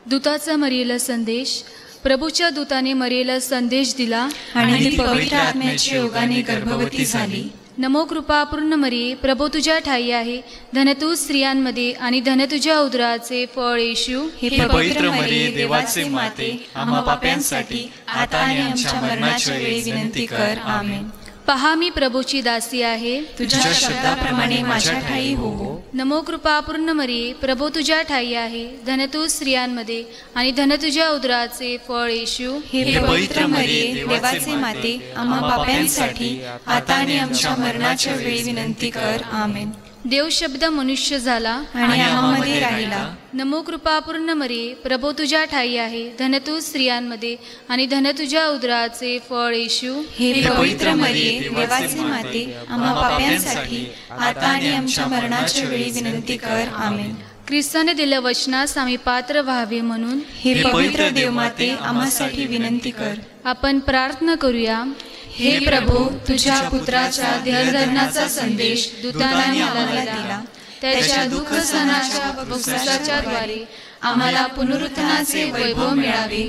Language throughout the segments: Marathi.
दूताचा मरियेला संदेश. प्रभूच्या दूताने मरियेला संदेश दिला आणि ती पवित्र आत्म्याच्या योगाने गर्भवती झाली. नमो कृपा पूर्ण मरिये, प्रभू तुझ्या ठाई आहे, धन तू स्त्रियांमध्ये आणि धन तुझ्या उदराचे फळ येशू. हे पवित्र मरिये, देवाचे माते, आम्हा पाप्यांसाठी आता आणि आमच्या मरणाच्या वेळी विनंती कर. आमेन. पहा मी प्रभूची दासी आहे, तुझ्या शब्दाप्रमाणे माझ्या ठाई हो. नमो कृपा पूर्ण मरिये, प्रभू तुझ्या ठाई आहे, धन तू स्त्रियांमध्ये आणि धन तुझ्या उदराचे फळ येशू. हे पवित्र मरिये, देवाचे माते, आम्हा पाप्यांसाठी आता आणि आमच्या मरणाच्या वेळी विनंती कर. आमेन. देव शब्द मनुष्य झाला आणि आम्हामध्ये राहिला. नमो कृपा पूर्ण मरिये, प्रभू तुझ्या ठाई आहे, धन तू स्त्रियांमध्ये आणि धन तुझ्या उदराचे फळ येशू. हे पवित्र मरिये, देवाचे माते, आम्हा पाप्यांसाठी आता आणि आमच्या मरणाच्या वेळी विनंती कर. आमेन. ख्रिस्ताने दिल्या वचनास आम्ही पात्र व्हावे म्हणून हे पवित्र देवमाते, आम्हासाठी विनंती कर. आपण प्रार्थना करूया. हे प्रभू, तुझ्या पुत्राच्या देहधर्माचा संदेश दूताने मला दिला. त्याच्या दुःख सणाच्या भक्साच्या द्वारे आम्हाला पुनरुत्थानाचे वैभव मिळावे,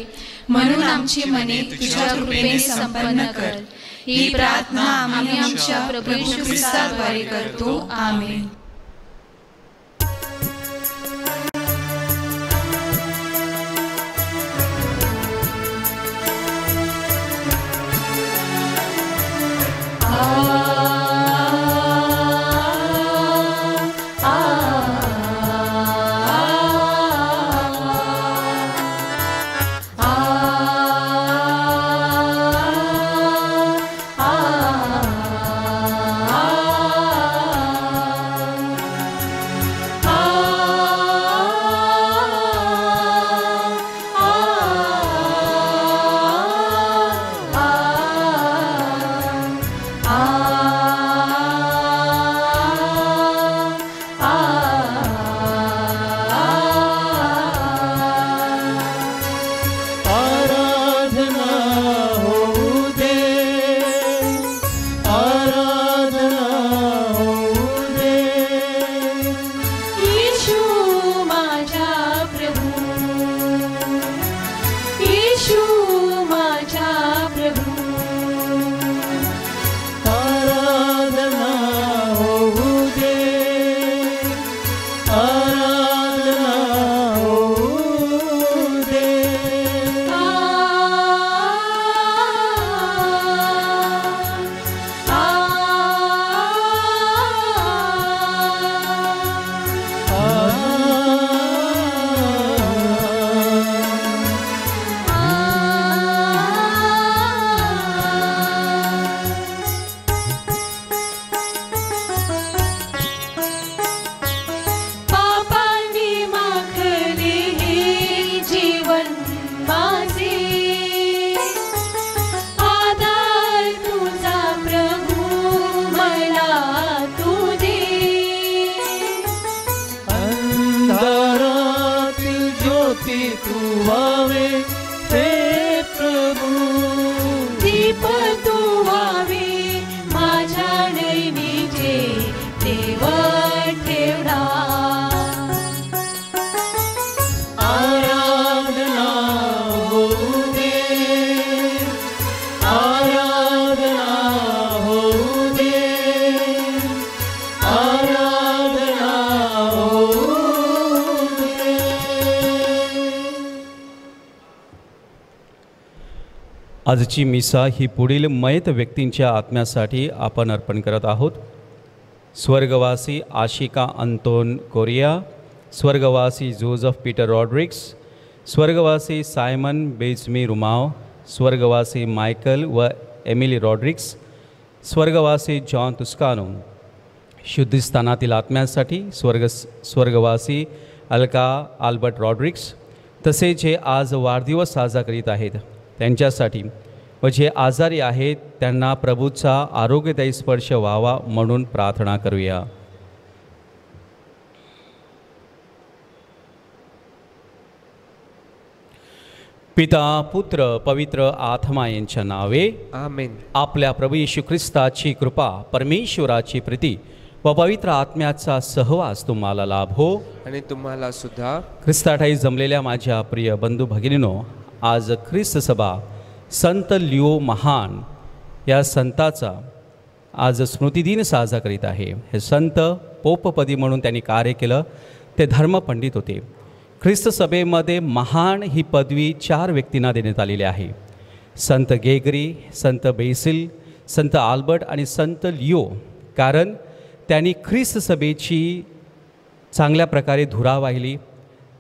म्हणून आमची मने तुझ्या कृपेने संपन्न कर. ही प्रार्थना आम्ही आमच्या प्रभू येशू ख्रिस्ताद्वारे करतो. आमेन. आजची मिसा ही पुढील मयत व्यक्तींच्या आत्म्यासाठी आपण अर्पण करत आहोत. स्वर्गवासी आशिका अंतोन कोरिया, स्वर्गवासी जोझफ पीटर रॉड्रिक्स, स्वर्गवासी सायमन बेजमी रुमाव, स्वर्गवासी मायकल व एमिली रॉड्रिक्स, स्वर्गवासी जॉन तुस्कानो. शुद्धीस्थानातील आत्म्यासाठी स्वर्गवासी अलका आल्बर्ट रॉड्रिक्स, तसेच जे आज वाढदिवस साजरा करीत आहेत त्यांच्यासाठी व जे आजारी आहेत त्यांना प्रभूचा आरोग्यदायी स्पर्श व्हावा म्हणून प्रार्थना करूया. पिता पुत्र पवित्र आत्मा यांच्या नावे आमेन. आपल्या प्रभू येशू ख्रिस्ताची कृपा, परमेश्वराची प्रीती व पवित्र आत्म्याचा सहवास तुम्हाला लाभो. आणि तुम्हाला सुद्धा. ख्रिस्ताठाई जमलेल्या माझ्या प्रिय बंधू भगिनीनो, आज ख्रिस्त सभा संत लिओ महान या संताचा आज स्मृतिदिन साजरा करीत आहे. हे संत पोपपदी म्हणून त्यांनी कार्य केलं. ते धर्मपंडित होते. ख्रिस्त सभेमध्ये महान ही पदवी 4 व्यक्तींना देण्यात आलेली आहे. संत गेगरी, संत बेसिल, संत आल्बर्ट आणि संत लिओ. कारण त्यांनी ख्रिस्त सभेची चांगल्या प्रकारे धुरा वाहिली.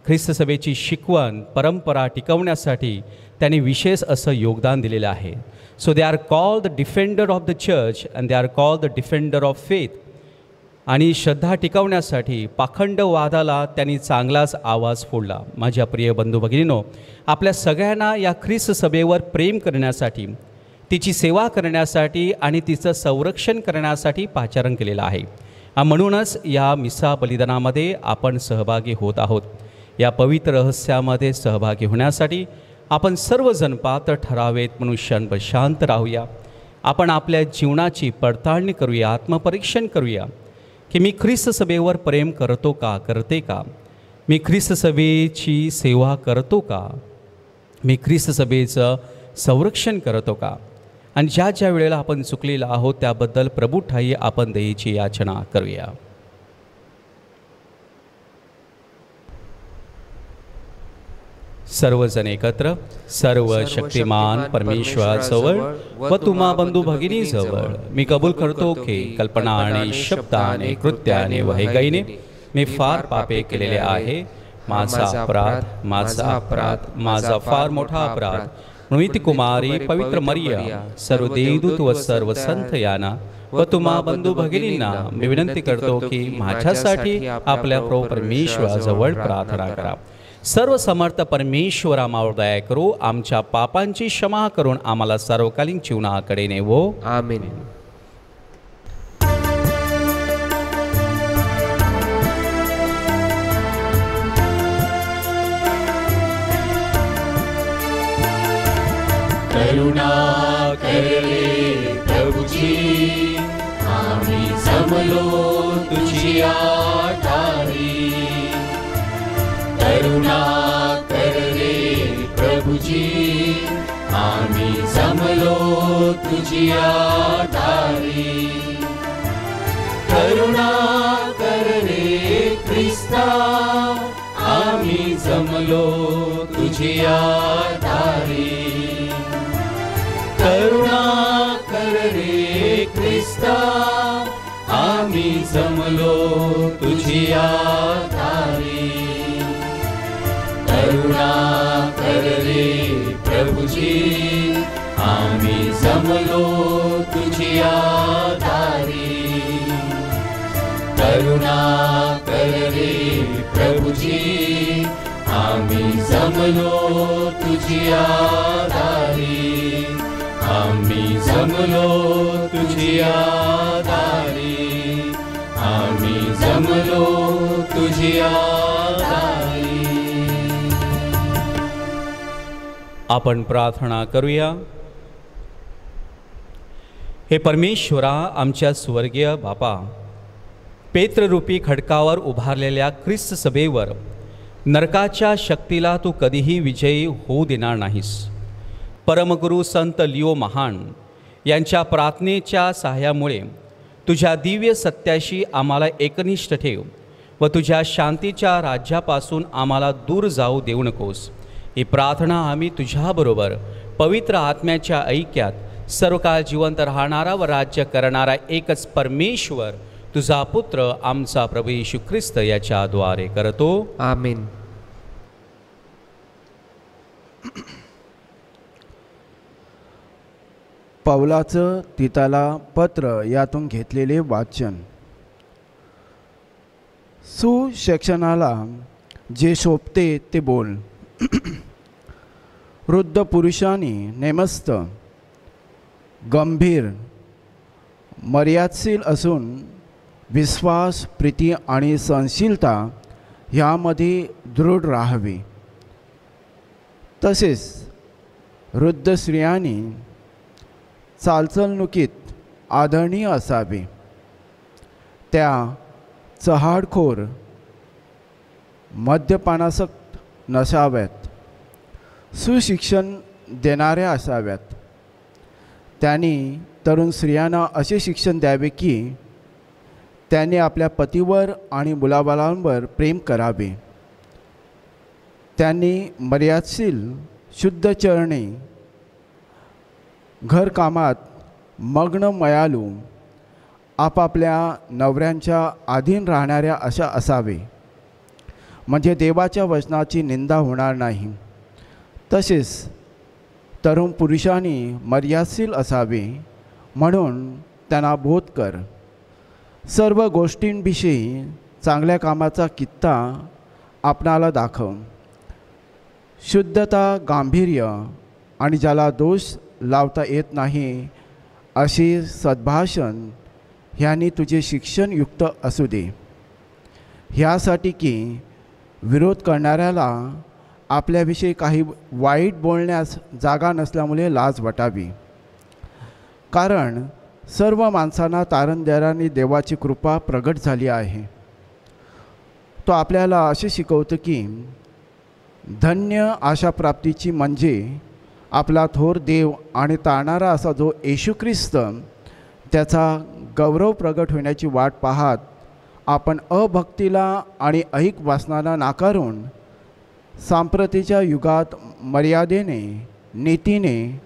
ख्रिस्त सभेची शिकवण परंपरा टिकवण्यासाठी त्यांनी विशेष असं योगदान दिलेलं आहे. So they are called the defender of the church and they are called the defender of faith. आणि श्रद्धा टिकवण्यासाठी पाखंडवादाला त्यांनी चांगलाच आवाज फोडला. माझ्या प्रिय बंधू भगिनीनो, आपल्या सगळ्यांना या ख्रिस्त सभेवर प्रेम करण्यासाठी, तिची सेवा करण्यासाठी आणि तिचं संरक्षण करण्यासाठी पाचारण केलेलं आहे. म्हणूनच या मिसा बलिदानामध्ये आपण सहभागी होत आहोत. या पवित्र रहस्यामध्ये सहभागी होण्यासाठी आपण सर्वजण पात्र ठरावेत म्हणून क्षणभर शांत राहूया. आपण आपल्या जीवनाची पडताळणी करूया, आत्मपरीक्षण करूया की मी ख्रिस्त सभेवर प्रेम करतो का, करते का? मी ख्रिस्त सभेची सेवा करतो का? मी ख्रिस्त सभेचं संरक्षण करतो का? आणि ज्या वेळेला आपण चुकलेला आहोत त्याबद्दल प्रभू ठाई आपण दयेची याचना करूया. सर्वजण एकत्र. सर्व शक्तिमान परमेश्वराजवळ व तुम्हा बंधू भगिनीजवळ मी कबूल करतो की कल्पनाने, शब्दाने, कृत्याने व हैगाईने मी फार पापे केलेले आहे. माझा अपराध, माझा अपराध, माझा फार मोठा अपराध. नीती कुमारी, पवित्र मरिया, सर्व देवदूत व सर्व संत यांना व तुम्हा बंधू भगिनींना मी विनंती करतो की माझ्यासाठी आपल्या प्रभू परमेश्वराजवळ प्रार्थना करा. सर्व समर्थ परमेश्वर आम्हावर दया करो, आमच्या पापांची क्षमा करून आम्हाला सर्वकालीन जीवनाकडे नेवो. आमेन. करुणा कर रे प्रभुजी, आम्ही जमलो तुझी आठारी. करुणा कर रे प्रभुजी, आम्ही जमलो तुझी आठारी. करुणा कर रे ख्रिस्ता, आम्ही जमलो तुझी आधारी. करुणा कर रे ख्रिस्ता, आम्ही जमलो तुझी आधारी. करुणा कर रे प्रभुजी, आम्ही जमलो तुझी आधारी. करुणा कर रे प्रभुजी, आम्ही जमलो तुझी आधारी. आम्ही जमलो तुझी आधारी. आम्ही जमलो तुझी आधारी. आपण प्रार्थना करूया. हे परमेश्वरा, आमच्या स्वर्गीय बापा, पेत्ररूपी खडकावर उभारलेल्या ख्रिस्त सभेवर नरकाच्या शक्तीला तू कधीही विजयी होऊ देणार नाहीस. परमगुरू संत लिओ महान यांच्या प्रार्थनेच्या सहाय्यामुळे तुझ्या दिव्य सत्याशी आम्हाला एकनिष्ठ ठेव व तुझ्या शांतीच्या राज्यापासून आम्हाला दूर जाऊ देऊ नकोस. ही प्रार्थना आम्ही तुझ्याबरोबर पवित्र आत्म्याच्या ऐक्यात सर्वकाळ जिवंत राहणारा व राज्य करणारा एकच परमेश्वर तुझा पुत्र आमचा प्रभू येशू ख्रिस्त याच्याद्वारे करतो. आमेन. पौलाचं तिताला पत्र यातून घेतलेले वाचन. सुशिक्षणाला जे शोभते ते बोल. वृद्ध पुरुषांनी नेमस्त, गंभीर, मर्यादशील असून विश्वास, प्रीती आणि सहनशीलता ह्यामध्ये दृढ राहावे. तसेच वृद्ध स्त्रियांनी चालचलणुकीत आदरणीय असावे. त्या चहाडखोर मद्यपानासक्त नसाव्यात, सुशिक्षण देणाऱ्या असाव्यात. त्यांनी तरुण स्त्रियांना असे शिक्षण द्यावे की त्यांनी आपल्या पतीवर आणि मुलाबाळांवर प्रेम करावे. त्यांनी मर्यादशील शुद्ध चरणे, घरकामात मग्न मयालू, आपापल्या नवऱ्यांच्या अधीन राहणाऱ्या अशा असावे, म्हणजे देवाच्या वचनाची निंदा होणार नाही. तसेच तरुण पुरुषांनी मर्यादशील असावे म्हणून त्यांना बोध कर. सर्व गोष्टींविषयी चांगल्या कामाचा कित्ता आपणाला दाखव. शुद्धता, गांभीर्य आणि ज्याला दोष लावता येत नाही असे सद्भाषण ह्यांनी तुझे शिक्षण युक्त असू दे, ह्यासाठी की विरोध करणाऱ्याला आपल्याविषयी काही वाईट बोलण्यास जागा नसल्यामुळे लाज वाटावी. कारण सर्व माणसांना तारण देणारी देवाची कृपा प्रगट झाली आहे. तो आपल्याला असे शिकवतो की धन्य आशा प्राप्तीची म्हणजे आपला थोर देव आणि तारणारा असा जो येशू ख्रिस्त, त्याचा गौरव प्रगट होण्याची वाट पाहत आपण अभक्तीला आणि ऐहिक वासनाला नाकारून सांप्रतीच्या युगात मर्यादेने, नीतीने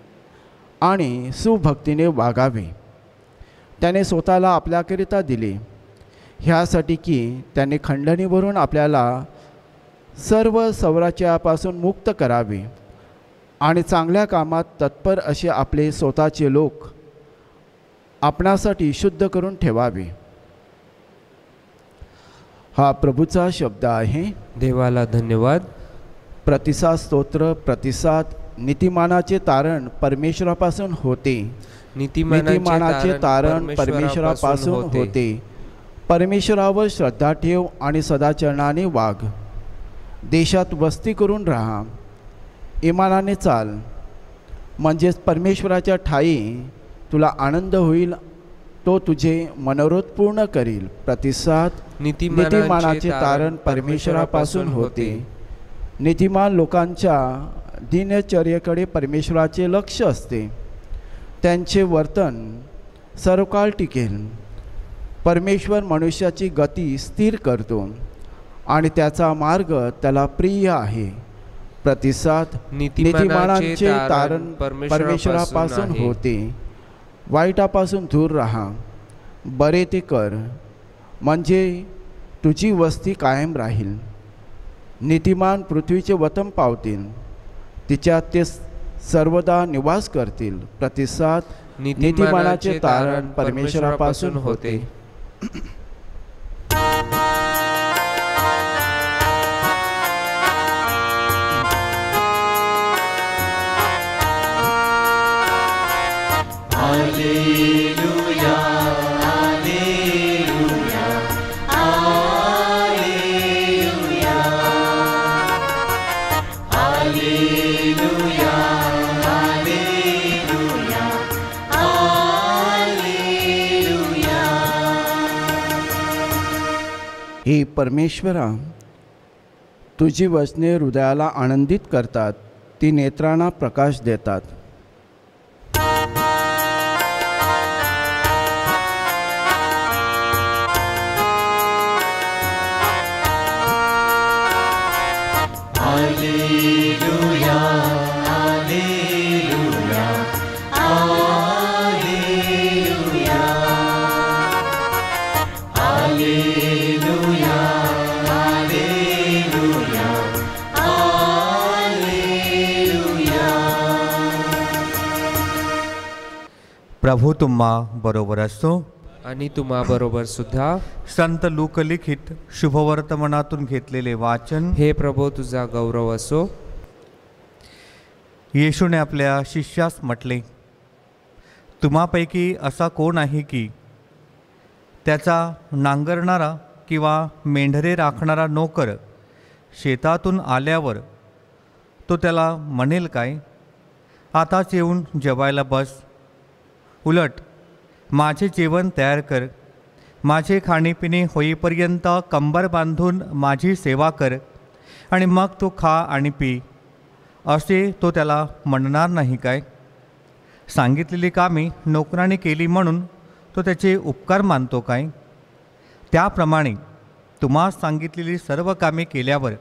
आणि सुभक्तीने वागावे. त्याने स्वतःला आपल्याकरिता दिले, ह्यासाठी की त्याने खंडणीवरून आपल्याला सर्व सवराच्यापासून मुक्त करावे आणि चांगल्या कामात तत्पर असे आपले स्वतःचे लोक आपणासाठी शुद्ध करून ठेवावे. हा प्रभूचा शब्द आहे. देवाला धन्यवाद. प्रतिसाद स्तोत्र. प्रतिसाद. नीतिमानाचे तारण परमेश्वरापासून होते. नीतिमानाचे तारण परमेश्वरापासून होते. परमेश्वरावर श्रद्धा ठेव आणि सदाचरणाने वाग. देशात वस्ती करून राहा. इमानाने चाल, म्हणजेच परमेश्वराच्या ठाई तुला आनंद होईल. तो तुझे मनोरथ पूर्ण करील. प्रतिसाद. नीतिमानाचे तारण परमेश्वरापासून होते. नीतिमान लोकांच्या दिनचर्येकडे परमेश्वराचे लक्ष असते. त्यांचे वर्तन सर्वकाळ टिकेल. परमेश्वर मनुष्याची गती स्थिर करतो आणि त्याचा मार्ग त्याला प्रिय आहे. प्रतिसाद. नीतिमानाचे तारण परमेश्वरापासून होते. वाईटापासून दूर राहा. बरे ते कर, म्हणजे तुझी वस्ती कायम राहील. नीतिमान पृथ्वीचे वतन पावतील, तिच्यात ते सर्वदा निवास करतील. प्रतिसाद. नीतिमानाचे तारण परमेश्वरापासून होते. Alleluia, Alleluia, Alleluia, Alleluia, Alleluia, Alleluia. हे परमेश्वरा, तुझी वचने हृदयाला आनंदित करतात. ती नेत्रांना प्रकाश देतात. Alleluia, Alleluia, Alleluia, Alleluia, Alleluia, Alleluia. प्रभू तुम्हा बरोबर असतो आणि तुम्हा बरोबर सुद्धा. संत लोकलिखित शुभवर्तमानातून घेतलेले वाचन. हे प्रभू तुझा गौरव असो. येशूने आपल्या शिष्यास म्हटले, तुम्हापैकी असा कोण आहे की त्याचा नांगरणारा किंवा मेंढरे राखणारा नोकर शेतातून आल्यावर तो त्याला म्हणेल काय, आताच येऊन जेवायला बस. उलट माझे जेवण तयार कर, माझे खाणेपिणे होईपर्यंत कंबर बांधून माझी सेवा कर आणि मग तू खा आणि पी, असे तो त्याला म्हणणार नाही काय? सांगितलेली कामे नोकराने केली म्हणून तो त्याचे उपकार मानतो काय? त्याप्रमाणे तुम्हा सांगितलेली सर्व कामे केल्यावर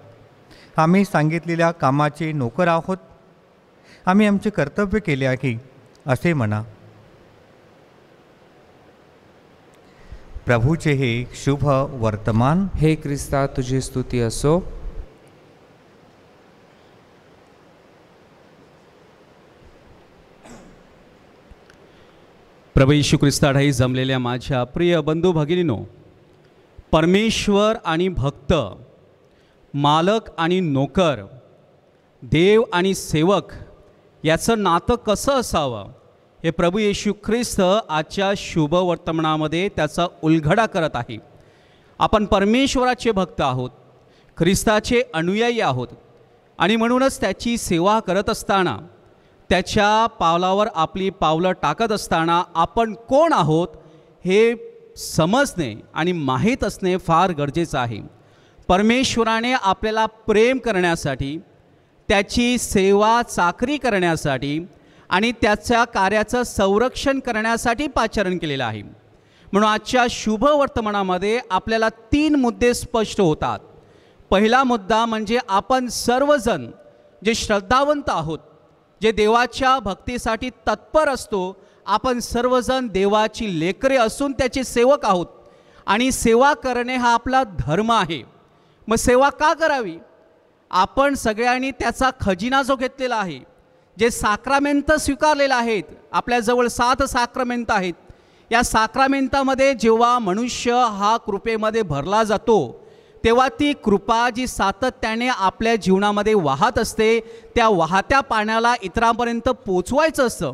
आम्ही सांगितलेल्या कामाचे नोकर आहोत, आम्ही आमचे कर्तव्य केले आहे असे म्हणा. प्रभूचे हे शुभ वर्तमान. हे ख्रिस्ता तुझी स्तुती असो. प्रभू येशू ख्रिस्ताठाई जमलेल्या माझ्या प्रिय बंधू भगिनीनो, परमेश्वर आणि भक्त, मालक आणि नोकर, देव आणि सेवक याचं नातं कसं असावं हे प्रभू येशू ख्रिस्त आजच्या शुभ वर्तमानामध्ये त्याचा उलगडा करत आहे. आपण परमेश्वराचे भक्त आहोत, ख्रिस्ताचे अनुयायी आहोत आणि म्हणूनच त्याची सेवा करत असताना, त्याच्या पावलावर आपली पावलं टाकत असताना आपण कोण आहोत हे समजणे आणि माहीत असणे फार गरजेचं आहे. परमेश्वराने आपल्याला प्रेम करण्यासाठी, त्याची सेवा चाकरी करण्यासाठी आणि त्याच्या कार्याचं संरक्षण करण्यासाठी पाचारण केलेलं आहे. म्हणून आजच्या शुभ वर्तमानामध्ये आपल्याला 3 मुद्दे स्पष्ट होतात. पहिला मुद्दा म्हणजे आपण सर्वजण जे श्रद्धावंत आहोत, जे देवाच्या भक्तीसाठी तत्पर असतो, आपण सर्वजण देवाची लेकरे असून त्याचे सेवक आहोत आणि सेवा करणे हा आपला धर्म आहे. मग सेवा का करावी? आपण सगळ्यांनी त्याचा खजिना जो घेतलेला आहे, जे साक्रामेंट स्वीकारलेले आहेत, आपल्याजवळ 7 साक्रामेंट आहेत. या साक्रामेंटामध्ये जेव्हा मनुष्य हा कृपेमध्ये भरला जातो, तेव्हा ती कृपा जी सातत्याने आपल्या जीवनामध्ये वाहत असते, त्या वाहत्या पाण्याला इतरांपर्यंत पोचवायचं असतं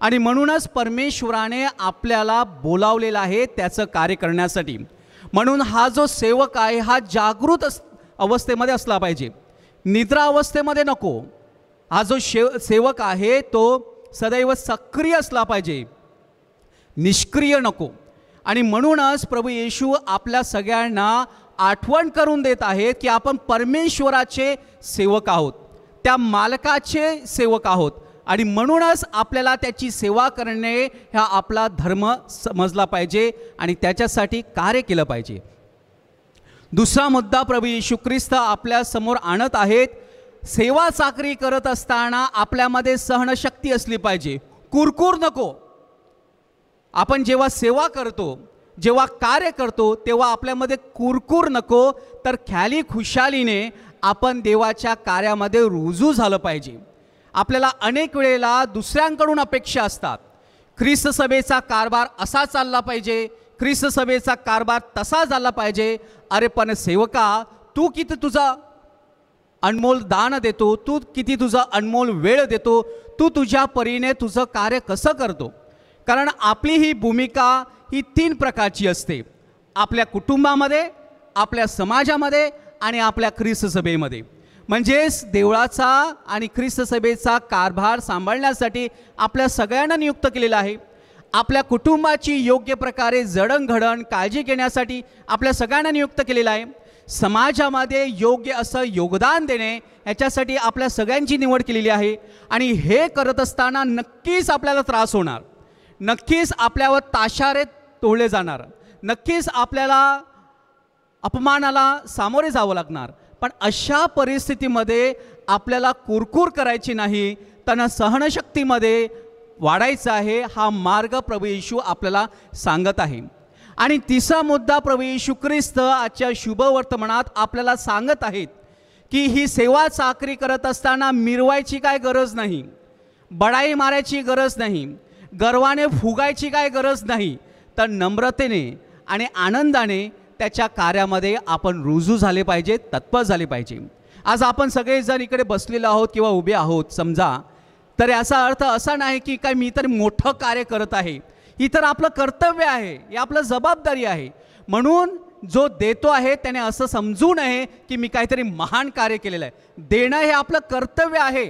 आणि म्हणूनच परमेश्वराने आपल्याला बोलावलेलं आहे त्याचं कार्य करण्यासाठी. म्हणून हा जो सेवक आहे हा जागृत अवस्थेमध्ये असला पाहिजे, निद्रा अवस्थेमध्ये नको. हा जो सेवक आहे तो सदैव सक्रिय असला पाहिजे, निष्क्रिय नको. आणि म्हणूनच प्रभू येशू आपल्या सगळ्यांना आठवण करून देत आहेत की आपण परमेश्वराचे सेवक आहोत, त्या मालकाचे सेवक आहोत आणि म्हणूनच आपल्याला त्याची सेवा करणे हा आपला धर्म समजला पाहिजे आणि त्याच्यासाठी कार्य केलं पाहिजे. दुसरा मुद्दा प्रभू येशू ख्रिस्त आपल्या समोर आणत आहेत. सेवा चाकरी करत असताना आपल्यामध्ये सहनशक्ती असली पाहिजे, कुरकुर नको. आपण जेव्हा सेवा करतो, जेव्हा कार्य करतो, तेव्हा आपल्यामध्ये कुरकुर नको, तर ख्याली खुशालीने आपण देवाच्या कार्यामध्ये रुजू झालं पाहिजे. आपल्याला अनेक वेळेला दुसऱ्यांकडून अपेक्षा असतात. ख्रिस्त सभेचा कारभार असा चालला पाहिजे, ख्रिस्त सभेचा कारभार तसा झाला पाहिजे. अरे पण सेवका, तू किती तुझा अनमोल दान देतो, तू किती तुझा अनमोल वेळ देतो, तू तुझ्या परीने तुझं कार्य कसं करतो? कारण आपली ही भूमिका ही 3 प्रकारची असते. आपल्या कुटुंबामध्ये, आपल्या समाजामध्ये आणि आपल्या ख्रिस्त सभेमध्ये. म्हणजेच देवळाचा आणि ख्रिस्त सभेचा कारभार सांभाळण्यासाठी आपल्या सगळ्यांना नियुक्त केलेला आहे. आपल्या कुटुंबाची योग्य प्रकारे जडणघडण काळजी घेण्यासाठी आपल्या सगळ्यांना नियुक्त केलेलं आहे. समाजामध्ये योग्य असं योगदान देणे ह्याच्यासाठी आपल्या सगळ्यांची निवड केलेली आहे. आणि हे करत असताना नक्कीच आपल्याला त्रास होणार, नक्कीच आपल्यावर ताशारे तोडले जाणार, नक्कीच आपल्याला अपमानाला सामोरे जावं लागणार. पण अशा परिस्थितीमध्ये आपल्याला कुरकुर करायची नाही, त्यांना सहनशक्तीमध्ये वाढायचं आहे. हा मार्ग प्रभू येशू आपल्याला सांगत आहे. आणि तिसरा मुद्दा प्रभू येशू ख्रिस्त आजच्या शुभ वर्तमानात आपल्याला सांगत आहेत की ही सेवा चाकरी करत असताना मिरवायची काय गरज नाही, बडाई मारायची गरज नाही, गर्वाने फुगायची काय गरज नाही, तर नम्रतेने आणि आनंदाने त्याच्या कार्यामध्ये आपण रुजू झाले पाहिजे, तत्पर झाले पाहिजे. आज आपण सगळेजण इकडे बसलेलो आहोत किंवा उभे आहोत समजा, तर याचा अर्थ असा नाही की काय मी तर मोठं कार्य करत आहे. ही तर आपलं कर्तव्य आहे, ही आपलं जबाबदारी आहे. म्हणून जो देतो आहे त्याने असं समजू नये की मी काहीतरी महान कार्य केलेलं आहे. देणं हे आपलं कर्तव्य आहे,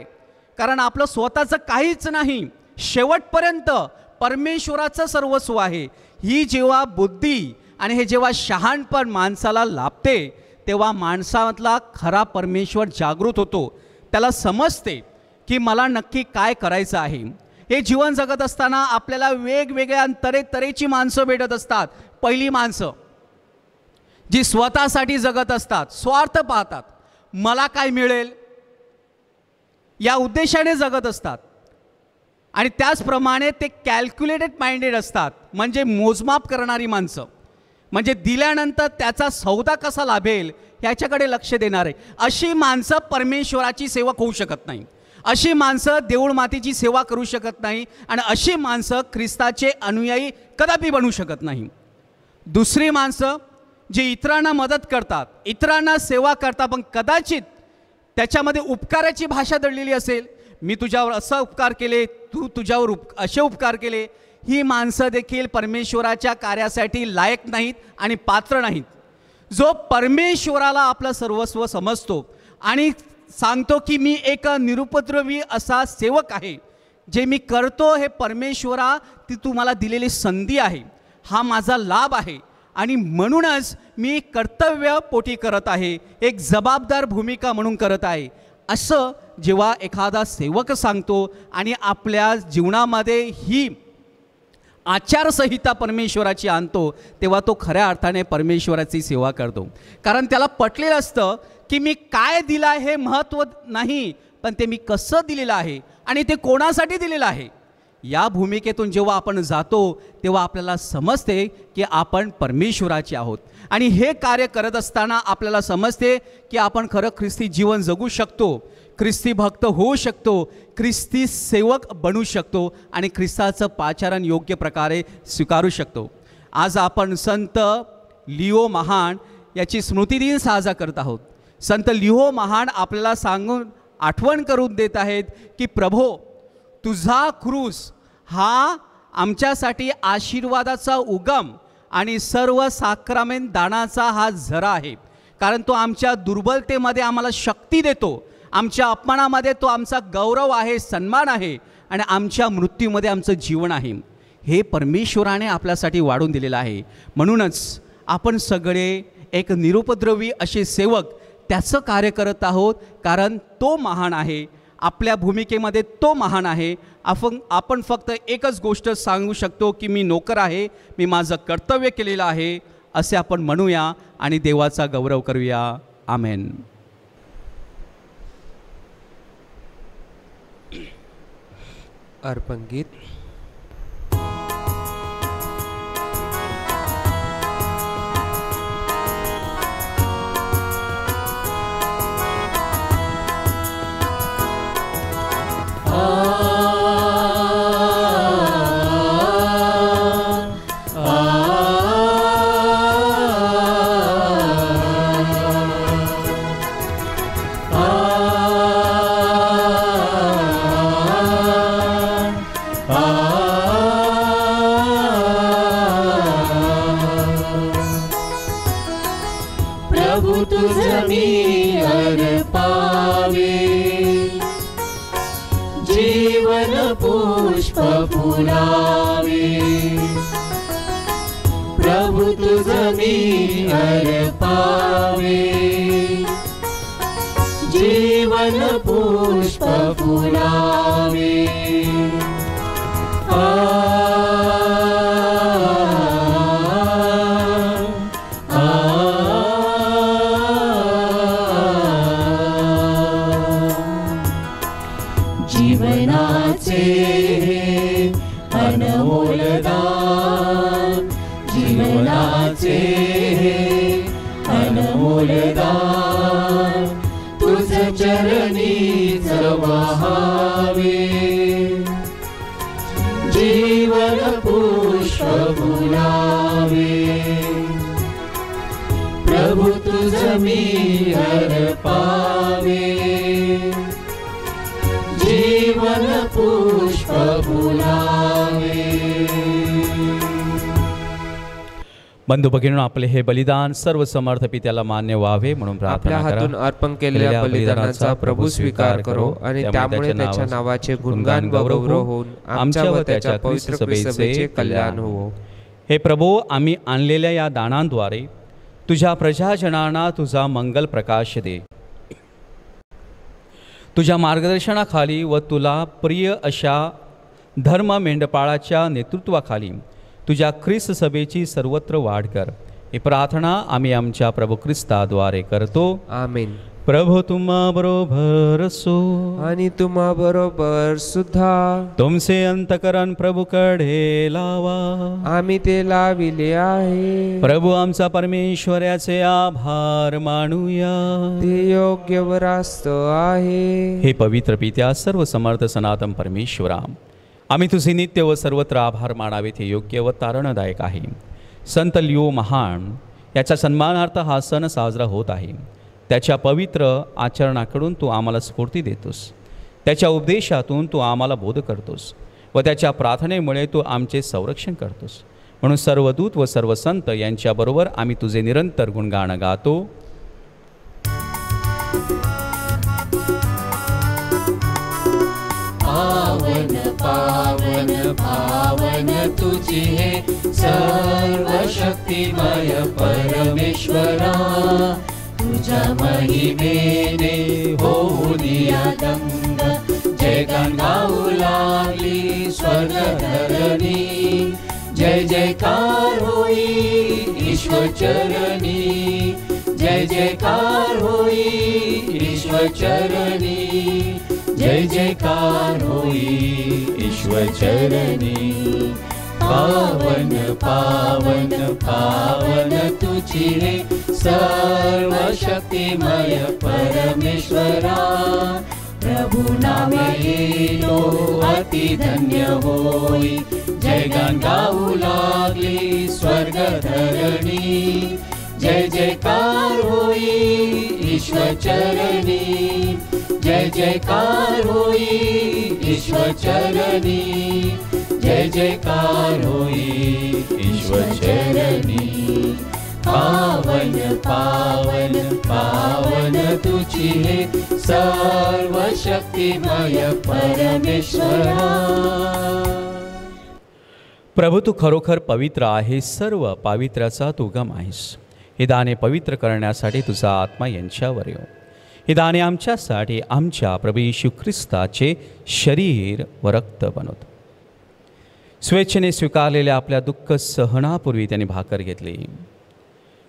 कारण आपलं स्वतःचं काहीच नाही, शेवटपर्यंत परमेश्वराचं सर्वस्व आहे. ही जेव्हा बुद्धी आणि हे जेव्हा शहाणपण माणसाला लाभते तेव्हा माणसातला खरा परमेश्वर जागृत होतो. त्याला समजते की मला नक्की काय करायचं आहे. हे जीवन जगत असताना आपल्याला वेगवेगळ्या तऱ्हेची माणसं भेटत असतात. पहिली माणसं जी स्वतःसाठी जगत असतात, स्वार्थ पाहतात, मला काय मिळेल या उद्देशाने जगत असतात. आणि त्याचप्रमाणे ते कॅल्क्युलेटेड माइंडेड असतात, म्हणजे मोजमाप करणारी माणसं, म्हणजे दिल्यानंतर त्याचा सौदा कसा लाभेल ह्याच्याकडे लक्ष देणारे. अशी माणसं परमेश्वराची सेवक होऊ शकत नाही. अशी माणसं देऊळ मातीची सेवा करू शकत नाही आणि अशी माणसं ख्रिस्ताचे अनुयायी कदापि बनू शकत नाही. दुसरी माणसं जी इतरांना मदत करतात, इतरांना सेवा करतात, पण कदाचित त्याच्यामध्ये उपकाराची भाषा दडलेली असेल. मी तुझ्यावर असा उपकार केले, तू तुझ्यावर असे उपकार केले. ही माणसं देखील परमेश्वराच्या कार्यासाठी लायक नाहीत आणि पात्र नाहीत. जो परमेश्वराला आपलं सर्वस्व समजतो आणि सांगतो की मी एक निरुपद्रवी असा सेवक आहे, जे मी करतो हे परमेश्वरा ती तू मला दिलेली संधी आहे, हा माझा लाभ आहे आणि म्हणूनच मी कर्तव्य पोटी करत आहे, एक जबाबदार भूमिका म्हणून करत आहे, असं जेव्हा एखादा सेवक सांगतो आणि आपल्या जीवनामध्ये ही आचारसंहिता परमेश्वराची आणतो, तेव्हा तो खऱ्या अर्थाने परमेश्वराची सेवा करतो. कारण त्याला पटलेलं असतं की मी काय दिलं आहे हे महत्त्व नाही, पण ते मी कसं दिलेलं आहे आणि ते कोणासाठी दिलेलं आहे. या भूमिकेतून जेव्हा आपण जातो तेव्हा आपल्याला समजते की आपण परमेश्वराचे आहोत. आणि हे कार्य करत असताना आपल्याला समजते की आपण खरं ख्रिस्ती जीवन जगू शकतो, ख्रिस्ती भक्त होऊ शकतो, ख्रिस्ती सेवक बनू शकतो आणि ख्रिस्ताचं पाचारण योग्य प्रकारे स्वीकारू शकतो. आज आपण संत लिओ महान याची स्मृतिदिन साजरा करत आहोत. संत लिओ महान आपल्याला सांगून आठवण करून देत आहेत की प्रभो, तुझा क्रूस हा आमच्यासाठी आशीर्वादाचा उगम आणि सर्व साक्रामेंट दानाचा हा झरा आहे. कारण तो आमच्या दुर्बलतेमध्ये आम्हाला शक्ती देतो, आमच्या अपमानामध्ये तो आमचा गौरव आहे, सन्मान आहे आणि आमच्या मृत्यूमध्ये आमचं जीवन आहे. हे परमेश्वराने आपल्यासाठी वाढून दिलेलं आहे. म्हणूनच आपण सगळे एक निरुपद्रवी असे सेवक त्याचं कार्य करत आहोत, कारण तो महान आहे. आपल्या भूमिकेमध्ये तो महान आहे. आपण फक्त एकच गोष्ट सांगू शकतो की मी नोकर आहे, मी माझं कर्तव्य केलेलं आहे, असे आपण म्हणूया आणि देवाचा गौरव करूया. आमेन. अर्पण गीत. प्रभु तुझ मी अर्पावे, जीवन पुष्प फुलावे. प्रभु तुझ मी अर्पावे, जीवन पुष्प फुलावे. जीवनाचे अनमोल दान, जीवनाचे अनमोल दान, तुझ चरणीच वहावे. जीवन पुष्प फुलावे. प्रभु तुझ मी अर्पावे, जीवन पुष्प फुलावे. बंधू भगिनींनो, आपले हे बलिदान सर्व समर्थ पित्याला मान्य व्हावे म्हणून आपल्या प्रार्थना हातून करा. अर्पण केलेल्या बलिदानाचा प्रभू स्वीकार करो आणि त्यामुळे त्याच्या नावाचे गुणगान व गौरव होऊन आमच्या व त्याच्या पवित्र सभेचे कल्याण हो. हे प्रभो, आम्ही आणलेल्या या दानांद्वारे तुझ्या प्रजाजनांना तुझा मंगल प्रकाश दे. तुझ्या मार्गदर्शनाखाली व तुला प्रिय अशा धर्म मेंढपाळाच्या नेतृत्वाखाली तुझ्या ख्रिस्त सभेची सर्वत्र वाढ कर. ही प्रार्थना आम्ही आमच्या प्रभू ख्रिस्ताद्वारे करतो. आमेन. प्रभू तुम्हा बरोबर असो आणि तुम्हा बरोबर सुद्धा. तुमचे अंतकरण प्रभूकडे लावा. आम्ही ते लाविले आहे. प्रभू आमचा परमेश्वराचे आभार मानूया. ते योग्य व रास्त आहे. हे पवित्र पित्या, सर्व समर्थ सनातन परमेश्वरा, आम्ही तुझे नित्य व सर्वत्र आभार मानावेत हे योग्य व तारणदायक आहे. संत लिओ महान याच्या सन्मानार्थ हा सण साजरा होत आहे. त्याच्या पवित्र आचरणाकडून तू आम्हाला स्फूर्ती देतोस. त्याच्या उपदेशातून तू आम्हाला बोध करतोस व त्याच्या प्रार्थनेमुळे तू आमचे संरक्षण करतोस. म्हणून सर्व दूत व सर्व संत यांच्याबरोबर आम्ही तुझे निरंतर गुणगान गातो. पावन पावन पावन तुझी हे सर्व शक्तिमय परमेश्वरा. तुझ्या महिमेने होऊन दंग जयगान गाऊ लागली स्वर्ग धरणी. जय जयकार होई ईश्वर चरणी. जय जयकार होई ईश्वर चरणी. जय जयकार होई ईश्वर चरणी. पावन पावन पावन तुझी हे सर्व शक्तिमय परमेश्वरा. प्रभु नामे येलो अति धन्य होई. जयगान गाऊ लागली स्वर्ग धरणी. जय जयकार होई ईश्वर चरणी. जय जयकार होई ईश्वर चरणी. जय जयकार होई ईश्वर चरणी. पावन पावन पावन तुझी हे सर्व शक्तिमय परमेश्वरा. प्रभू, तू खरोखर पवित्र आहेस. सर्व पावित्र्याचा तू उगम आहेस. ही दाने पवित्र करण्यासाठी तुझा आत्मा यांच्यावर येऊ. ही दाने आमच्यासाठी आमच्या प्रभू येशू ख्रिस्ताचे शरीर व रक्त बनवतो. स्वेच्छेने स्वीकारलेल्या आपल्या दुःख सहनापूर्वी त्यांनी भाकर घेतली,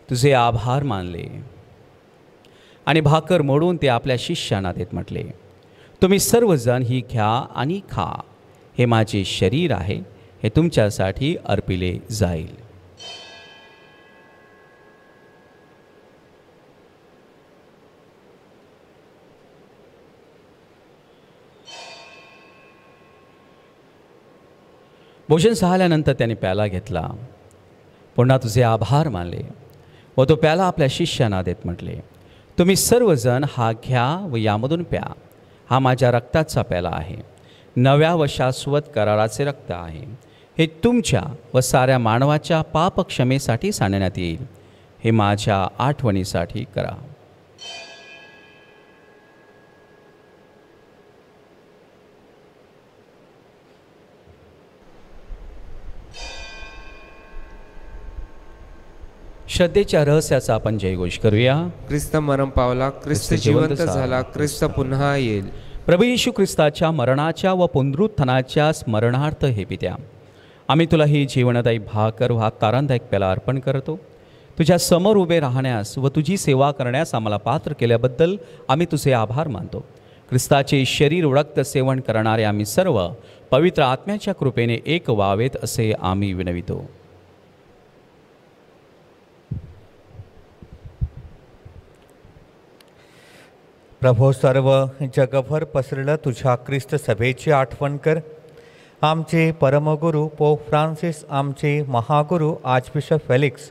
तुझे आभार मानले आणि भाकर मोडून ते आपल्या शिष्यांना देत म्हटले, तुम्ही सर्वजण ही घ्या आणि खा. हे माझे शरीर आहे, हे तुमच्यासाठी अर्पिले जाईल. भोजन झाल्यानंतर त्याने प्याला घेतला, पुन्हा तुझे आभार मानले व तो प्याला आपल्या शिष्यांना देत म्हटले, तुम्ही सर्वजण हा घ्या व यामधून प्या. हा माझ्या रक्ताचा प्याला आहे, नव्या व शाश्वत कराराचे रक्त आहे. हे तुमच्या व साऱ्या मानवाच्या पापक्षमेसाठी सांडण्यात येईल. हे माझ्या आठवणीसाठी करा. श्रद्धेच्या रहस्याचा आपण जयघोष करूया. ख्रिस्त मरण पावला, ख्रिस्त जिवंत झाला, ख्रिस्त पुन्हा येईल. प्रभू येशू ख्रिस्ताच्या मरणाच्या व पुनरुत्थानाच्या स्मरणार्थ हे पित्या, आम्ही तुला ही जीवनदायी भाकर व हा तारणदायक प्याला अर्पण करतो. तुझ्या समोर उभे राहण्यास व तुझी सेवा करण्यास आम्हाला पात्र केल्याबद्दल आम्ही तुझे आभार मानतो. ख्रिस्ताचे शरीर व रक्त सेवन करणारे आम्ही सर्व पवित्र आत्म्याच्या कृपेने एक व्हावेत असे आम्ही विनवितो. प्रभो, सर्व जगभर पसरलं तुझ्या ख्रिस्त सभेची आठवण कर. आमचे परमगुरू पोप फ्रान्सिस, आमचे महागुरू आर्चबिशप फेलिक्स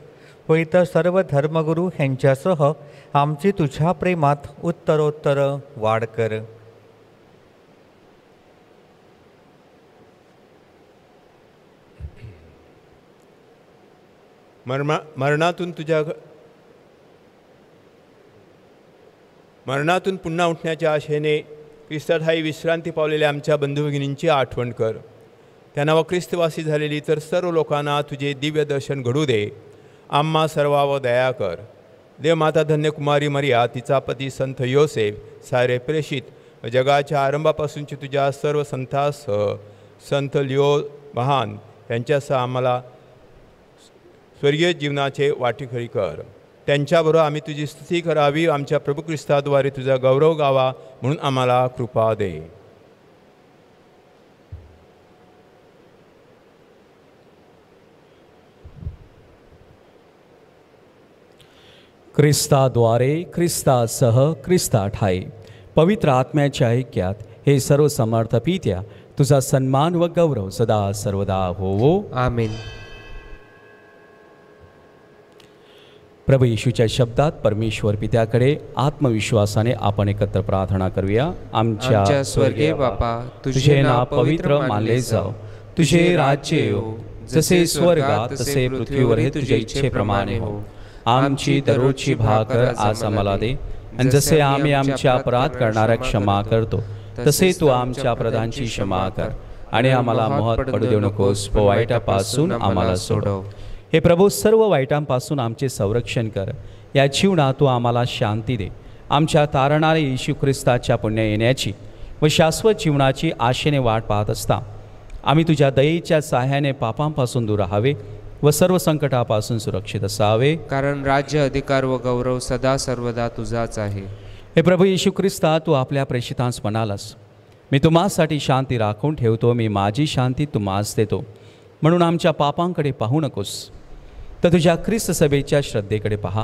व इतर सर्व धर्मगुरू यांच्यासह आमची तुझ्या प्रेमात उत्तरोत्तर वाढ कर. मरणातून पुन्हा उठण्याच्या आशेने ख्रिस्ताठायी विश्रांती पावलेल्या आमच्या बंधू भगिनींची आठवण कर. त्यांना व ख्रिस्तवासी झालेली इतर सर्व लोकांना तुझे दिव्य दर्शन घडू दे. आम्हा सर्वावर दया कर. देवमाता धन्यकुमारी मरिया, तिचा पती संत योसेफ, सारे प्रेषित व जगाच्या आरंभापासूनची तुझ्या सर्व संतांसह संत लिओ महान यांच्यासह आम्हाला स्वर्गीय जीवनाचे वाटेकरी कर. त्यांच्याबरोबर आम्ही तुझी स्तुती करावी. आमच्या प्रभू ख्रिस्ताद्वारे तुझा गौरव गावा म्हणून आम्हाला कृपा दे. ख्रिस्ताद्वारे, ख्रिस्तासह, ख्रिस्ता ठाई पवित्र आत्म्याच्या ऐक्यात हे सर्व समर्थ पित्या तुझा सन्मान व गौरव सदा सर्वदा होवो. आमेन. प्रभू येशूच्या शब्दात परमेश्वर पित्याकडे आत्मविश्वासाने आपण एकत्र प्रार्थना करूया. आमच्या स्वर्गीय बापा, तुझे नाव पवित्र मानले जाओ. तुझे राज्य येवो. जसे स्वर्गात तसे पृथ्वीवर तुझ्या इच्छेप्रमाणे हो. आमची दररोजची भाकर आज आम्हाला दे. आणि जसे आम्ही आमच्या अपराध करणाऱ्या क्षमा करतो तसे तू आमच्या अपराधांची क्षमा कर. आणि आम्हाला मोहात पडू देऊ नकोस, व वाईटापासून आम्हाला सोडव. हे प्रभू, सर्व वाईटांपासून आमचे संरक्षण कर. या जीवनात तू आम्हाला शांती दे. आमच्या तारणारे येशू ख्रिस्ताच्या पुण्य येण्याची व शाश्वत जीवनाची आशेने वाट पाहत असता आम्ही तुझ्या दयेच्या सहाय्याने पापांपासून दूर राहावे व सर्व संकटापासून सुरक्षित असावे. कारण राज्य, अधिकार व गौरव सदा सर्वदा तुझाच आहे. हे प्रभू येशू ख्रिस्ता, तू आपल्या प्रेषितांस म्हणालास, मी तुम्हासाठी शांती राखून ठेवतो, मी माझी शांती तुम्हास देतो. म्हणून आमच्या पापांकडे पाहू नकोस, तर तुझ्या ख्रिस्त सभेच्या श्रद्धेकडे पहा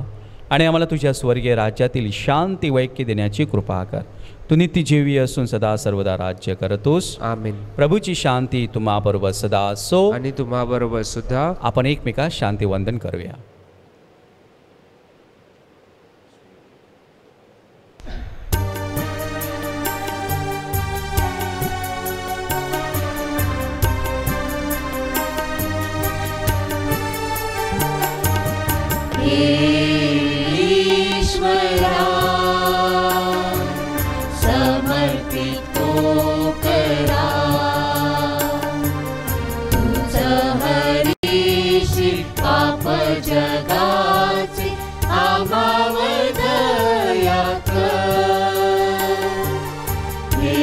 आणि आम्हाला तुझ्या स्वर्गीय राज्यातील शांती व ऐक्य देण्याची कृपा कर. तू नित्यजीवी असून सदा सर्वदा राज्य करतोस. आमेन. प्रभूची शांती तुम्हाबरोबर सदा असो आणि तुम्हाबरोबर सुद्धा. आपण एकमेकास शांती वंदन करूया. जगाचे आम्हावर दया कर. हे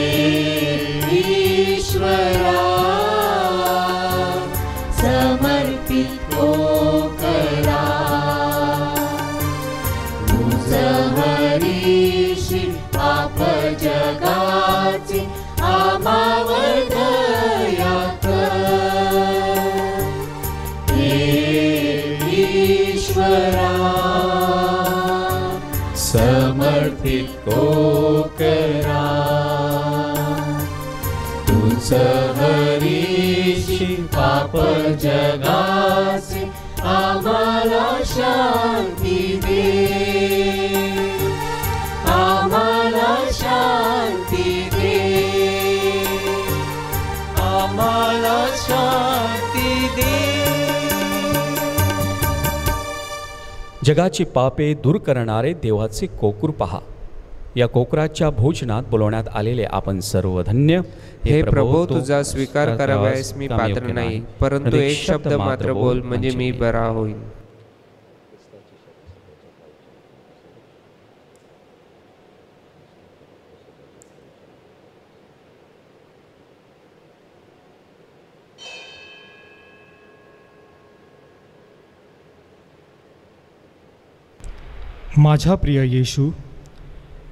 ईश्वरा, समर्पित हो करा. तुझं हरीशी पाप जगाचे आम्हावर दया कर. ईश्वरा, समर्पित हो करा. तुझं हरीशी पाप जगाचे आम्हाला शांती दे. आम्हाला शांती दे. आम्हाला शांती दे. जगाची पापे दूर करणारे देवाचे कोकूर पहा. या कोकराच्या भोजनात बोलवण्यात आलेले आपण सर्व धन्य. हे प्रभू, तुझा स्वीकार करावयास मी पात्र नाही, परंतु एक शब्द मात्र बोल, म्हणजे मी बरा होईन. माझ्या प्रिय येशू,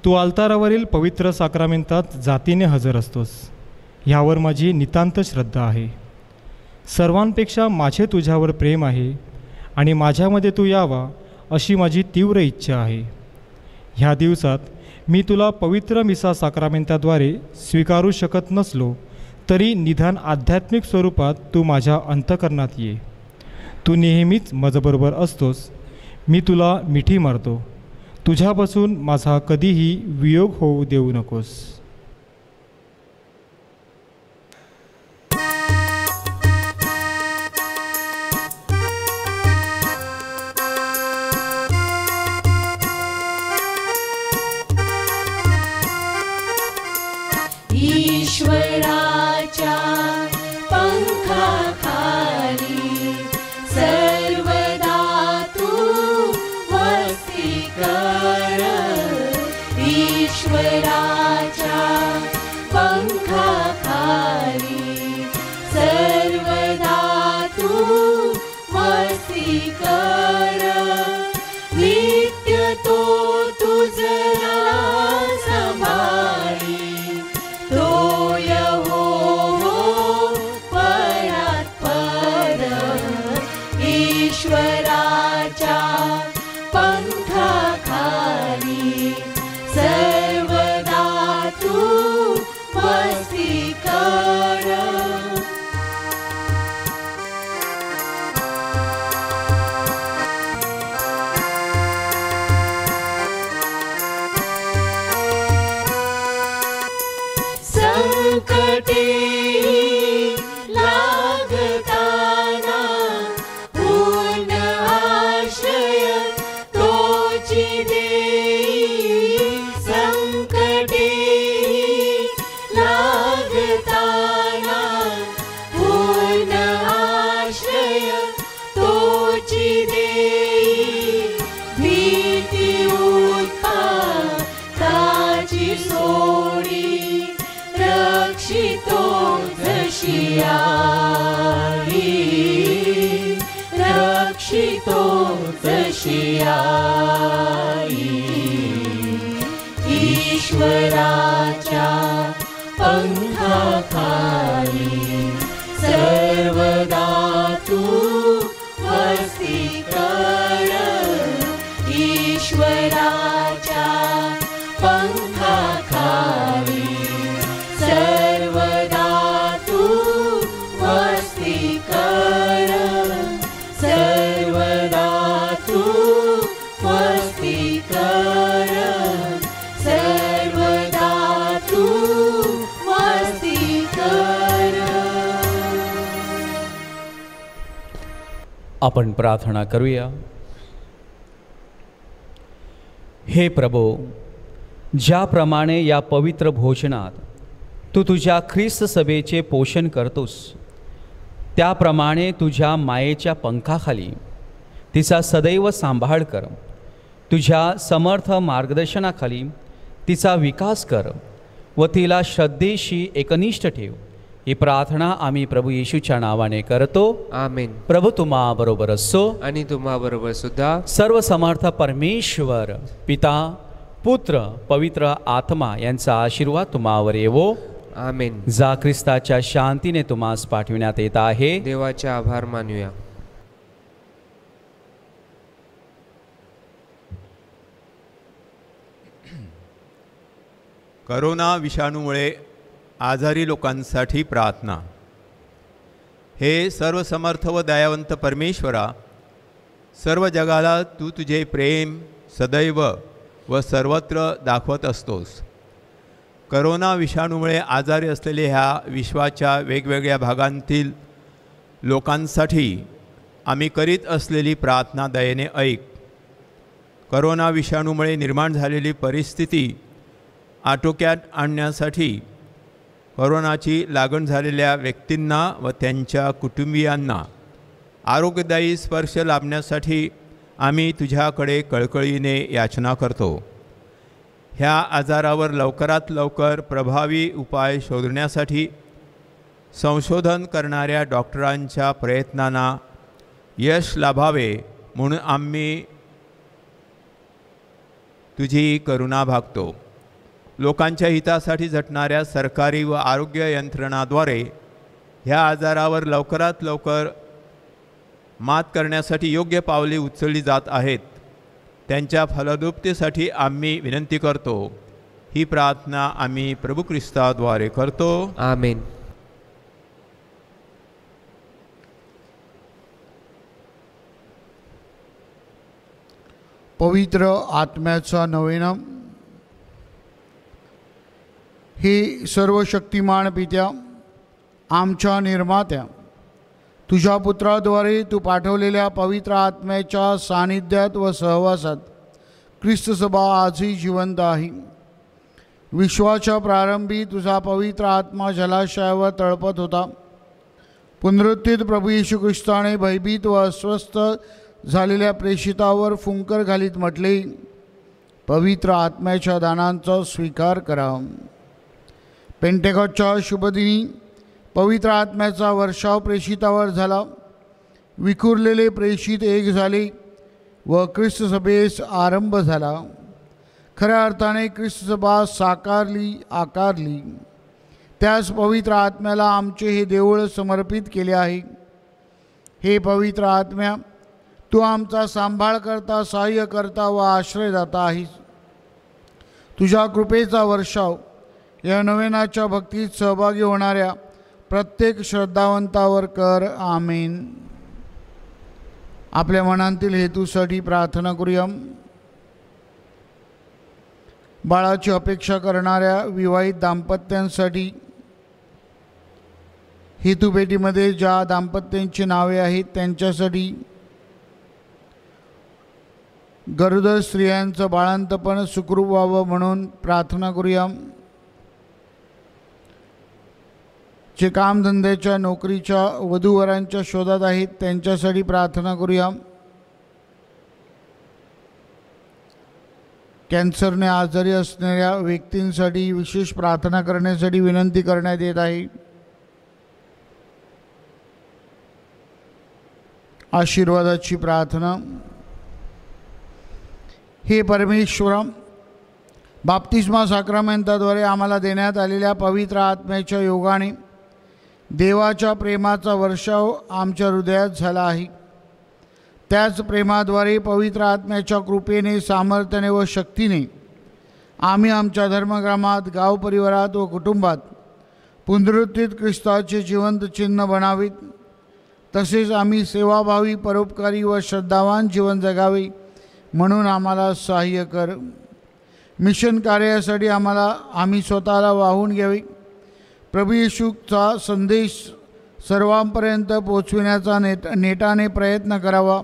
तू अल्तारावरील पवित्र साक्रामेंतात जातीने हजर असतोस, ह्यावर माझी नितांत श्रद्धा आहे. सर्वांपेक्षा माझे तुझ्यावर प्रेम आहे आणि माझ्यामध्ये तू यावा अशी माझी तीव्र इच्छा आहे. ह्या दिवसात मी तुला पवित्र मिसा साक्रामेंताद्वारे स्वीकारू शकत नसलो तरी निदान आध्यात्मिक स्वरूपात तू माझ्या अंतःकरणात ये. तू नेहमीच माझ्याबरोबर असतोस. मी तुला मिठी मारतो. तुझ्यापासून माझा कधीही वियोग होऊ देऊ नकोस. ईश्वराच्या पंख ईश्वराच्या पंखाखाली सर्वदा तू वसती कर. नित्य तो तुझला संभाळी तो यहोवा परात्पर. ईश्वराच्या पंखाखाली सर्वदा तू वसती कर. संकटे लागताना पूर्ण आश्रय तोची देई. संकटे लागताना पूर्ण आश्रय तोची देई. भीती उत्पाताची सोडी रक्षितो जशियाई. रक्षितो जशियाई. ईश्वराच्या पंखाखाली सर्वदा तू वसती कर. ईश्वराच्या पंखाखाली सर्वदा तू वसती कर. सर्वदा तू वसती कर. सर्वदा तू वसती कर. आपण प्रार्थना करूया. हे प्रभो, ज्याप्रमाणे या पवित्र भोजनात तू तुझ्या ख्रिस्त सभेचे पोषण करतोस, त्याप्रमाणे तुझ्या मायेच्या पंखाखाली तिचा सदैव सांभाळ कर. तुझ्या समर्थ मार्गदर्शनाखाली तिचा विकास कर व तिला श्रद्धेशी एकनिष्ठ ठेव. ही प्रार्थना आम्ही प्रभू येशूच्या नावाने करतो. आमेन. प्रभू तुम्हा बरोबर असो आणि तुम्हा बरोबर सुद्धा. सर्व समर्थ परमेश्वर पिता, पुत्र, पवित्र आत्मा यांचा आशीर्वाद तुम्हावर येवो. आमेन. जा ख्रिस्ताच्या शांतीने तुम्हास पाठविण्यात येत आहे. देवाचे आभार मानूया. करोना विषाणूमुळे आजारी लोकांसाठी प्रार्थना. हे सर्वसमर्थ व दयावंत परमेश्वरा, सर्व जगाला तू तुझे प्रेम सदैव व सर्वत्र दाखवत असतोस. करोना विषाणूमुळे आजारी असलेल्या ह्या विश्वाच्या वेगवेगळ्या भागांतील लोकांसाठी आम्ही करीत असलेली प्रार्थना दयेने ऐक. करोना विषाणूमुळे निर्माण झालेली परिस्थिती आटोक्यात आणण्यासाठी करोनाची लागण झालेल्या व्यक्तींना व त्यांच्या कुटुंबियांना आरोग्यदायी स्पर्श लाभण्यासाठी आम्ही तुझ्याकडे कळकळीने याचना करतो. ह्या आजारावर लवकरात लवकर प्रभावी उपाय शोधण्यासाठी संशोधन करणाऱ्या डॉक्टरांच्या प्रयत्नांना यश लाभावे म्हणून आम्ही तुझी करुणा भागतो. लोकांच्या हितासाठी झटणाऱ्या सरकारी व आरोग्य यंत्रणाद्वारे ह्या आजारावर लवकरात लवकर मात करण्यासाठी योग्य पावले उचलली जात आहेत. त्यांच्या फलद्रुपतेसाठी आम्ही विनंती करतो. ही प्रार्थना आम्ही प्रभू ख्रिस्ताद्वारे करतो. आमेन. पवित्र आत्म्याचा नवेना. हे सर्वशक्तिमान पित्या, आमच्या निर्मात्या, तुझ्या पुत्राद्वारे तू पाठवलेल्या पवित्र आत्म्याच्या सानिध्यात व सहवासात ख्रिस्त सभा आजही जिवंत आहे. विश्वाच्या प्रारंभी तुझा पवित्र आत्मा जलाशयावर तळपत होता. पुनरुत्थित प्रभू येशू ख्रिस्ताने भयभीत व अस्वस्थ झालेल्या प्रेषितावर फुंकर घालीत म्हटले, पवित्र आत्म्याच्या दानांचा स्वीकार करा. पेंटेकॉस्टच्या शुभदिनी पवित्र आत्म्याचा वर्षाव प्रेषितावर झाला. विखुरलेले प्रेषित एक झाले व ख्रिस्त सभेस आरंभ झाला. खऱ्या अर्थाने ख्रिस्त सभा आकारली. त्यास पवित्र आत्म्याला आमचे हे देऊळ समर्पित केले आहे. हे पवित्र आत्म्या, तू आमचा सांभाळ करता, सहाय्य करता व आश्रयदाता आहेस. तुझ्या कृपेचा वर्षाव या नवेनाच्या भक्तीत सहभागी होणाऱ्या प्रत्येक श्रद्धावंतावर कर. आमेन. आपल्या मनातील हेतूसाठी प्रार्थना करूया. बाळाची अपेक्षा करणाऱ्या विवाहित दाम्पत्यांसाठी हेतूपेटीमध्ये ज्या दाम्पत्यांची नावे आहेत त्यांच्यासाठी, गरोदर स्त्रियांचं बाळंतपण सुखरूप व्हावं म्हणून प्रार्थना करूया. जे कामधंद्याच्या नोकरीच्या वधूवरांच्या शोधात आहेत त्यांच्यासाठी प्रार्थना करूया. कॅन्सरने आजारी असणाऱ्या व्यक्तींसाठी विशेष प्रार्थना करण्यासाठी विनंती करण्यात येत आहे. आशीर्वादाची प्रार्थना. हे परमेश्वरा, बाप्तिस्मा साक्रामेंटाद्वारे आम्हाला देण्यात आलेल्या पवित्र आत्म्याच्या योगाने देवाच्या प्रेमाचा वर्षाव आमच्या हृदयात झाला आहे. त्याच प्रेमाद्वारे पवित्र आत्म्याच्या कृपेने, सामर्थ्याने व शक्तीने आम्ही आमच्या धर्मग्रामात, गाव परिवारात व कुटुंबात पुनरुत्थित ख्रिस्ताचे जिवंत चिन्ह बनावीत. तसेच आम्ही सेवाभावी, परोपकारी व श्रद्धावान जीवन जगावे म्हणून आम्हाला सहाय्य कर. मिशन कार्यासाठी आम्ही स्वतःला वाहून घ्यावे. प्रभू येशूचा संदेश सर्वांपर्यंत पोचविण्याचा नेटाने प्रयत्न करावा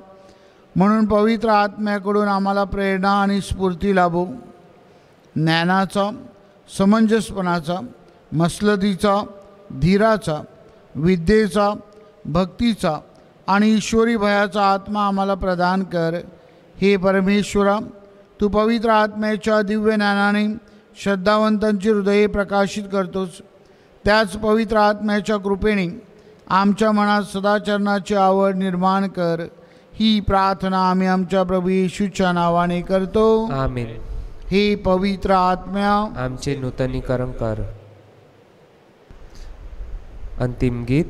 म्हणून पवित्र आत्म्याकडून आम्हाला प्रेरणा आणि स्फूर्ती लाभो. ज्ञानाचा, समंजसपणाचा, मसलतीचा, धीराचा, विद्येचा, भक्तीचा आणि ईश्वरी भयाचा आत्मा आम्हाला प्रदान कर. हे परमेश्वरा, तू पवित्र आत्म्याच्या दिव्य ज्ञानाने श्रद्धावंतांची हृदये प्रकाशित करतोस. त्याच पवित्र आत्म्याच्या कृपेने आमच्या मनात सदाचरणाची आवड निर्माण कर. ही प्रार्थना आम्ही आमच्या प्रभू येशूच्या नावाने करतो. आमेन. हे पवित्र आत्म्या, आमचे नूतनीकरण कर. अंतिम गीत.